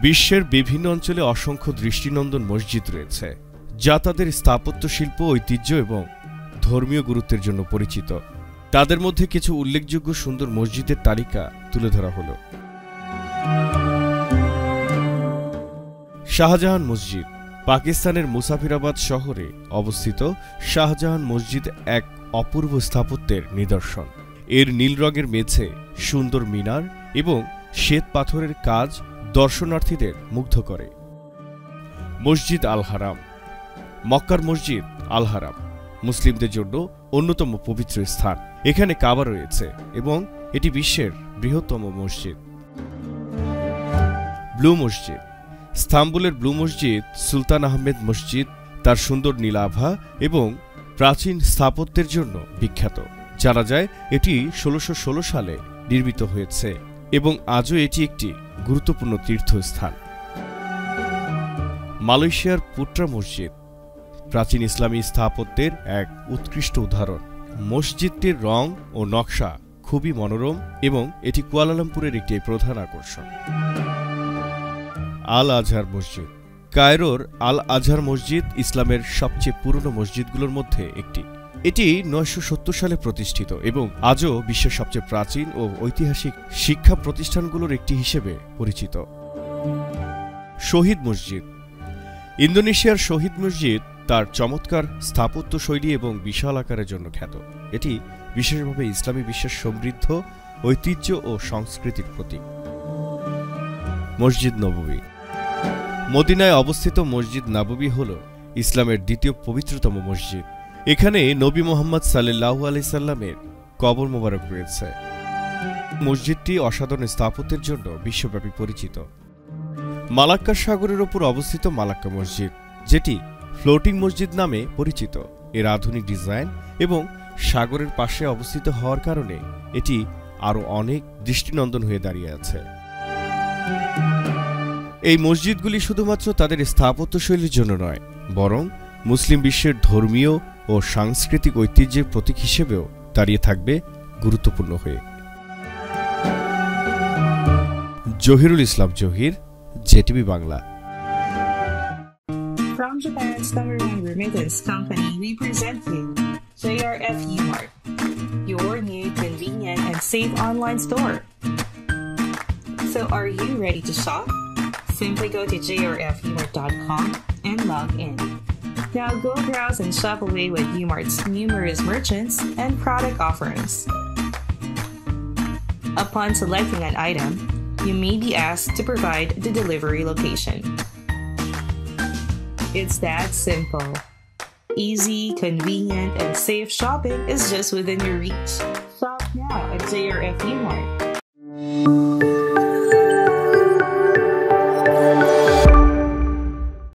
বিশ্বের বিভিন্ন অঞ্চলে অসংখ্য দৃষ্টিনন্দন মসজিদ রয়েছে, যা তাদের স্থাপত্য শিল্প, ঐতিহ্য এবং ধর্মীয় গুরুত্বের জন্য পরিচিত। তাদের মধ্যে কিছু উল্লেখযোগ্য সুন্দর মসজিদের তালিকা তুলে ধরা হল। শাহজাহান মসজিদ। পাকিস্তানের মুসাফিরাবাদ শহরে অবস্থিত শাহজাহান মসজিদ এক অপূর্ব স্থাপত্যের নিদর্শন। এর নীল রঙের মেঝে, সুন্দর মিনার এবং শ্বেত পাথরের কাজ দর্শনার্থীদের মুগ্ধ করে। মসজিদ আল হারাম। মক্কার মসজিদ আল হারাম মুসলিমদের জন্য অন্যতম পবিত্র স্থান। এখানে কাবা রয়েছে এবং এটি বিশ্বের বৃহত্তম মসজিদ। ব্লু মসজিদ। ইস্তাম্বুলের ব্লু মসজিদ সুলতান আহমেদ মসজিদ তার সুন্দর নীলাভা এবং প্রাচীন স্থাপত্যের জন্য বিখ্যাত। জানা যায় এটি ১৬১৬ সালে নির্মিত হয়েছে এবং আজও এটি একটি গুরুত্বপূর্ণ তীর্থস্থান। মালয়েশিয়ার পুট্রা মসজিদ প্রাচীন ইসলামী স্থাপত্যের এক উৎকৃষ্ট উদাহরণ। মসজিদটির রং ও নকশা খুবই মনোরম এবং এটি কুয়ালালামপুরের একটি প্রধান আকর্ষণ। আল আজহার মসজিদ। কায়রোর আল আজহার মসজিদ ইসলামের সবচেয়ে পুরনো মসজিদগুলোর মধ্যে একটি। এটি ৯৭০ সালে প্রতিষ্ঠিত এবং আজও বিশ্বের সবচেয়ে প্রাচীন ও ঐতিহাসিক শিক্ষা প্রতিষ্ঠানগুলোর একটি হিসেবে পরিচিত। শহীদ মসজিদ। ইন্দোনেশিয়ার শহীদ মসজিদ তার চমৎকার স্থাপত্য শৈলী এবং বিশাল আকারের জন্য খ্যাত। এটি বিশেষভাবে ইসলামী বিশ্বের সমৃদ্ধ ঐতিহ্য ও সংস্কৃতির প্রতীক। মসজিদ নববী। মদিনায় অবস্থিত মসজিদ নববী হল ইসলামের দ্বিতীয় পবিত্রতম মসজিদ। এখানে নবী মুহাম্মদ সাল্লাল্লাহু আলাইহি সাল্লামের কবর মোবারক রয়েছে। মসজিদটি অসাধারণ স্থাপত্যের জন্য বিশ্বব্যাপী পরিচিত। মালাক্কা সাগরের ওপর অবস্থিত মালাক্কা মসজিদ, যেটি ফ্লোটিং মসজিদ নামে পরিচিত। এর আধুনিক ডিজাইন এবং সাগরের পাশে অবস্থিত হওয়ার কারণে এটি আরও অনেক দৃষ্টিনন্দন হয়ে দাঁড়িয়ে আছে। এই মসজিদগুলি শুধুমাত্র তাদের স্থাপত্যশৈলীর জন্য নয়, বরং মুসলিম বিশ্বের ধর্মীয় ও সাংস্কৃতিক ঐতিহ্যের প্রতীক হিসেবেও দাঁড়িয়ে থাকবে গুরুত্বপূর্ণ হয়ে। Zahirul Islam Zahir, JTV Bangla. From Japan's number one remittance company, we present you JRF Umart, your new convenient and safe online store. So are you ready to shop? Simply go to jrfumart.com and log in. Now go browse and shop away with Umart's numerous merchants and product offerings. Upon selecting an item, you may be asked to provide the delivery location. It's that simple. Easy, convenient, and safe shopping is just within your reach. Shop now at JRF Umart.